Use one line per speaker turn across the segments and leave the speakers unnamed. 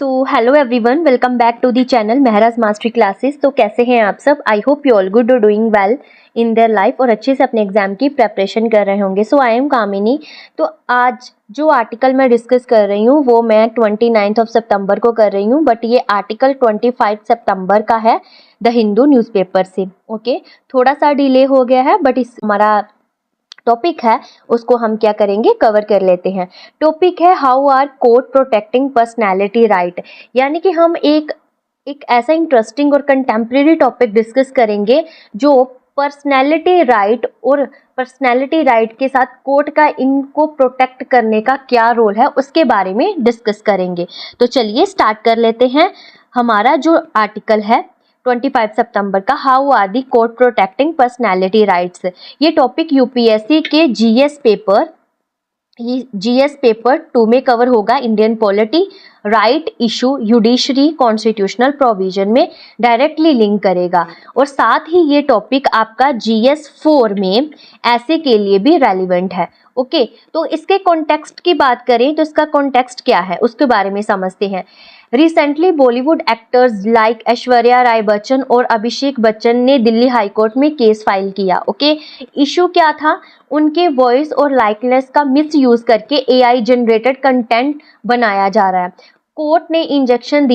So hello everyone, welcome back to the channel Maharaj mastery classes. तो कैसे हैं आप सब? I hope you all good और doing well in their life और अच्छे से अपने एग्जाम की प्रेपरेशन कर रहे होंगे। सो आई एम कामिनी। तो आज जो आर्टिकल मैं डिस्कस कर रही हूँ वो मैं 29 ऑफ सितंबर को कर रही हूँ, बट ये आर्टिकल 25 सितंबर का है द हिंदू न्यूज़पेपर से। ओके, थोड़ा सा डिले हो गया है, बट इस हमारा टॉपिक है उसको हम क्या करेंगे, कवर कर लेते हैं। टॉपिक है how are court protecting personality right, यानी कि हम एक ऐसा इंटरेस्टिंग और कंटेम्प्रेरी टॉपिक डिस्कस करेंगे जो पर्सनैलिटी राइट और पर्सनैलिटी राइट के साथ कोर्ट का इनको प्रोटेक्ट करने का क्या रोल है उसके बारे में डिस्कस करेंगे। तो चलिए स्टार्ट कर लेते हैं। हमारा जो आर्टिकल है 25 सितंबर का, how are the court protecting personality rights, ये टॉपिक यूपीएससी के जीएस पेपर 2 में कवर होगा। Indian polity, right issue, judiciary, constitutional provision में डायरेक्टली लिंक करेगा। और साथ ही ये टॉपिक आपका जीएस 4 में ऐसे के लिए भी रेलिवेंट है। ओके, तो इसके कॉन्टेक्स्ट की बात करें तो इसका कॉन्टेक्स्ट क्या है उसके बारे में समझते हैं। Recently Bollywood actors like Aishwarya Rai Bachchan और अभिषेक बच्चन ने दिल्ली हाई कोर्ट में केस फाइल किया। ओके, इशू क्या था? उनके वॉइस और लाइकनेस का मिस यूज करके एआई जनरेटेड कंटेंट बनाया जा रहा है। कोर्ट ने इंजंक्शन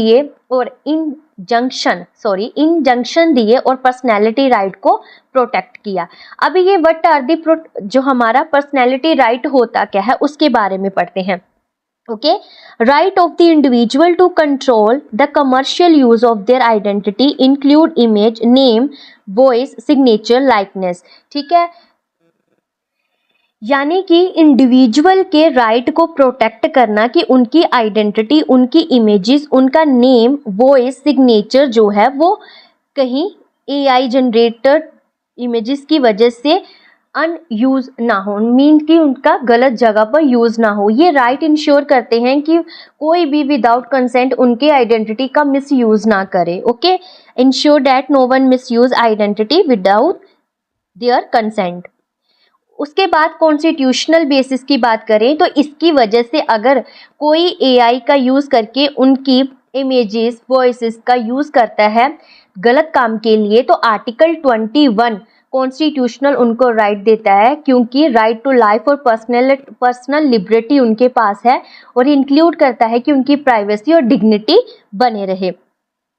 दिए और पर्सनैलिटी राइट को प्रोटेक्ट किया। अभी ये व्हाट आर दी जो हमारा पर्सनैलिटी राइट होता क्या है उसके बारे में पढ़ते हैं। Okay, right of the individual to control the commercial use of their identity include image, name, voice, signature, likeness। ठीक है, यानी कि इंडिविजुअल के राइट को प्रोटेक्ट करना कि उनकी आइडेंटिटी, उनकी इमेजेस, उनका नेम, वॉइस, सिग्नेचर जो है वो कहीं एआई जनरेटेड इमेजेस की वजह से अनयूज ना हो, मीन कि उनका गलत जगह पर यूज ना हो। ये राइट इंश्योर करते हैं कि कोई भी विदाउट कंसेंट उनके आइडेंटिटी का मिस यूज ना करे। Okay, ensure that no one misuse identity without their consent. उसके बाद कॉन्स्टिट्यूशनल बेसिस की बात करें तो इसकी वजह से अगर कोई एआई का यूज करके उनकी इमेजेस, वॉइसेस का यूज करता है गलत काम के लिए, तो आर्टिकल 21 कॉन्स्टिट्यूशनल उनको राइट देता है, क्योंकि राइट टू लाइफ और पर्सनल लिबर्टी उनके पास है और इंक्लूड करता है कि उनकी प्राइवेसी और डिग्निटी बने रहे।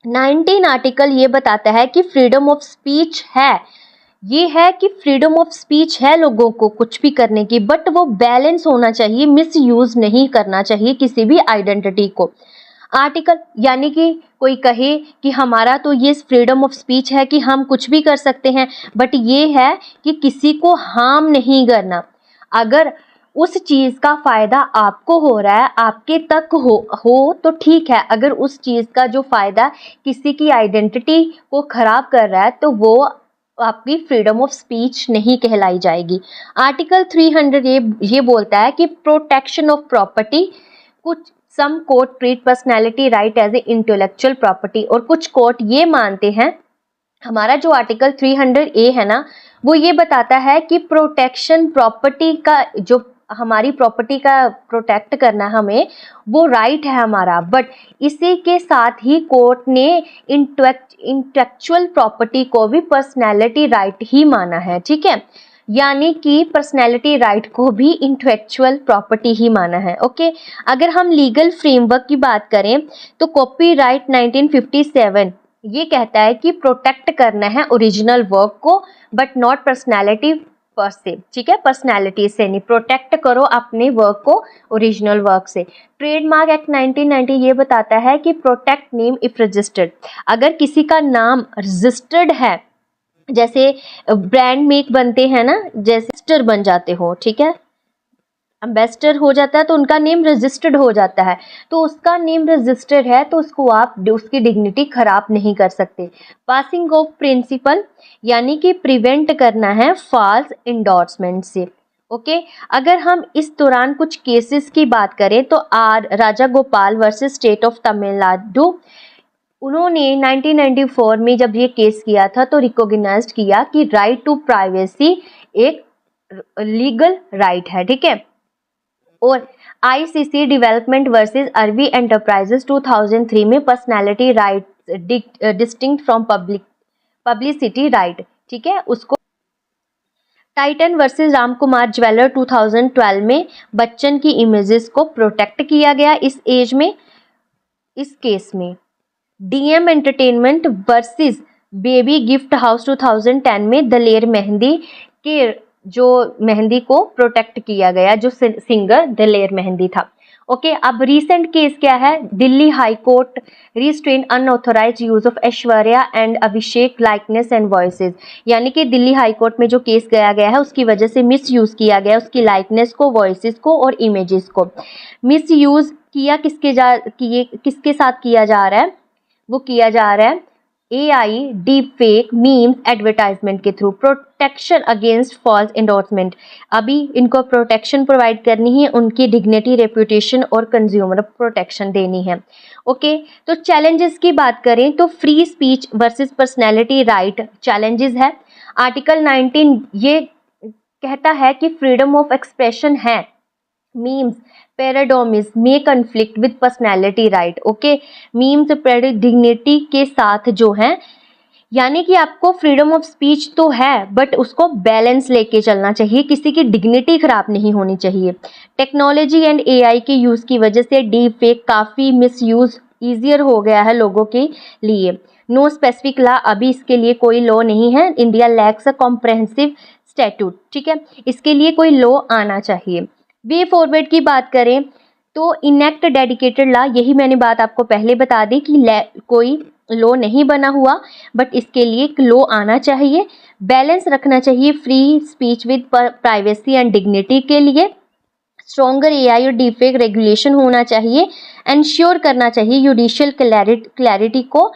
19 आर्टिकल ये बताता है कि फ्रीडम ऑफ स्पीच है, ये है कि फ्रीडम ऑफ स्पीच है लोगों को कुछ भी करने की, बट वो बैलेंस होना चाहिए, मिस यूज नहीं करना चाहिए किसी भी आइडेंटिटी को। आर्टिकल यानी कि कोई कहे कि हमारा तो ये फ्रीडम ऑफ स्पीच है कि हम कुछ भी कर सकते हैं, बट ये है कि किसी को हार्म नहीं करना। अगर उस चीज का फायदा आपको हो रहा है, आपके तक हो तो ठीक है। अगर उस चीज का जो फायदा किसी की आइडेंटिटी को खराब कर रहा है तो वो आपकी फ्रीडम ऑफ स्पीच नहीं कहलाई जाएगी। आर्टिकल 300 ये बोलता है कि प्रोटेक्शन ऑफ प्रॉपर्टी, कुछ some court treat personality right as a intellectual property, और कुछ कोर्ट ये मानते हैं, हमारा जो आर्टिकल 300A है ना, वो ये बताता है कि प्रोटेक्शन प्रॉपर्टी का, जो हमारी प्रॉपर्टी का प्रोटेक्ट करना हमें वो राइट है हमारा, बट इसी के साथ ही कोर्ट ने इंटेलेक्चुअल प्रॉपर्टी को भी पर्सनैलिटी राइट ही माना है। ठीक है, यानी कि पर्सनैलिटी राइट को भी इंटेलेक्चुअल प्रॉपर्टी ही माना है। ओके, अगर हम लीगल फ्रेमवर्क की बात करें तो कॉपीराइट 1957 ये कहता है कि प्रोटेक्ट करना है ओरिजिनल वर्क को, बट नॉट पर्सनैलिटी पर से। ठीक है, पर्सनैलिटी से नहीं, प्रोटेक्ट करो अपने वर्क को ओरिजिनल वर्क से। ट्रेडमार्क एक्ट 1990 ये बताता है कि प्रोटेक्ट नेम इफ रजिस्टर्ड, अगर किसी का नाम रजिस्टर्ड है, जैसे ब्रांड मेक बनते हैं ना, जैसे रजिस्टर बन जाते हो, ठीक है, एम्बेसडर हो जाता है तो उनका नेम रजिस्टर्ड हो जाता है, तो उसका नेम रजिस्टर्ड है तो उसको आप उसकी डिग्निटी खराब नहीं कर सकते। पासिंग ऑफ प्रिंसिपल यानी कि प्रिवेंट करना है फॉल्स इंडोर्समेंट से। ओके, अगर हम इस दौरान कुछ केसेस की बात करें तो Raja Gopal versus state of Tamil Nadu, उन्होंने 1994 में जब ये केस किया था तो रिकॉग्नाइज्ड किया कि राइट टू प्राइवेसी एक लीगल राइट है। ठीक है, और आईसीसी डेवलपमेंट वर्सेस अरबी एंटरप्राइजेस 2003 में personality right distinct from publicity right, ठीक है, उसको टाइटन वर्सेस रामकुमार ज्वेलर 2012 में बच्चन की इमेजेस को प्रोटेक्ट किया गया इस एज में, इस केस में। DM entertainment versus baby gift house 2010 में दलेर मेहंदी के जो मेहंदी को प्रोटेक्ट किया गया, जो सिंगर दलेर मेहंदी था। ओके, अब रीसेंट केस क्या है, Delhi high court restrain unauthorised use of Aishwarya and Abhishek likeness and voices, यानी कि दिल्ली हाई कोर्ट में जो केस गया है उसकी वजह से मिस यूज किया गया उसकी लाइकनेस को, वॉइसेस को और इमेजेस को। मिस यूज किया किसके साथ किया जा रहा है, वो किया जा रहा है AI deep fake memes advertisement के through. Protection against false endorsement, अभी इनको प्रोटेक्शन प्रोवाइड करनी है, उनकी डिग्निटी, रेपुटेशन और कंज्यूमर प्रोटेक्शन देनी है। ओके, तो चैलेंजेस की बात करें तो free speech versus personality right challenges है। आर्टिकल 19 ये कहता है कि फ्रीडम ऑफ एक्सप्रेशन है, मीम्स पैराडोमिस में conflict with personality right. Okay, memes dignity के साथ जो है, यानी कि आपको फ्रीडम ऑफ स्पीच तो है बट उसको बैलेंस लेके चलना चाहिए, किसी की डिग्निटी खराब नहीं होनी चाहिए। टेक्नोलॉजी एंड AI के यूज़ की वजह से डीप फेक काफ़ी मिस यूज़ ईजियर हो गया है लोगों के लिए। नो स्पेसिफिक लॉ, अभी इसके लिए कोई लॉ नहीं है। इंडिया लैक्स अ कॉम्प्रहेंसिव स्टैट्यूट, ठीक है, इसके लिए कोई लॉ आना चाहिए। वे फॉरवर्ड की बात करें तो इनेक्ट डेडिकेटेड लॉ, यही मैंने बात आपको पहले बता दी कि कोई लॉ नहीं बना हुआ बट इसके लिए एक लॉ आना चाहिए। बैलेंस रखना चाहिए free speech with privacy and dignity के लिए। स्ट्रॉन्गर AI और डीफेक रेगुलेशन होना चाहिए। एंश्योर करना चाहिए जुडिशियल क्लैरिटी को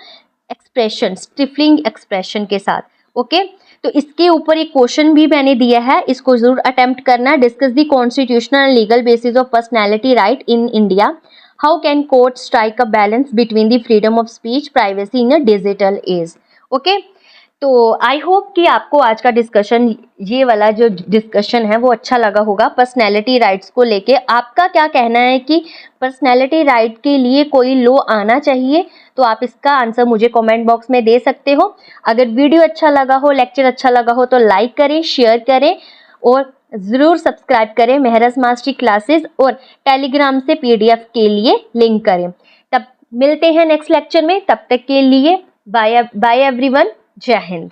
एक्सप्रेशन, स्टिफलिंग एक्सप्रेशन के साथ। ओके, तो इसके ऊपर एक क्वेश्चन भी मैंने दिया है, इसको जरूर अटेम्प्ट करना। Discuss the constitutional and legal basis of personality right in India. How can court strike a balance between the freedom of speech privacy in a digital age. Okay, तो आई होप कि आपको आज का discussion, ये वाला जो discussion है वो अच्छा लगा होगा पर्सनैलिटी राइट्स को लेके। आपका क्या कहना है कि पर्सनैलिटी राइट के लिए कोई लॉ आना चाहिए, तो आप इसका आंसर मुझे कमेंट बॉक्स में दे सकते हो। अगर वीडियो अच्छा लगा हो, लेक्चर अच्छा लगा हो तो लाइक करें, शेयर करें और ज़रूर सब्सक्राइब करें मेहरस मास्टरी क्लासेस, और टेलीग्राम से PDF के लिए लिंक करें। तब मिलते हैं नेक्स्ट लेक्चर में, तब तक के लिए बाय एवरीवन, जय हिंद।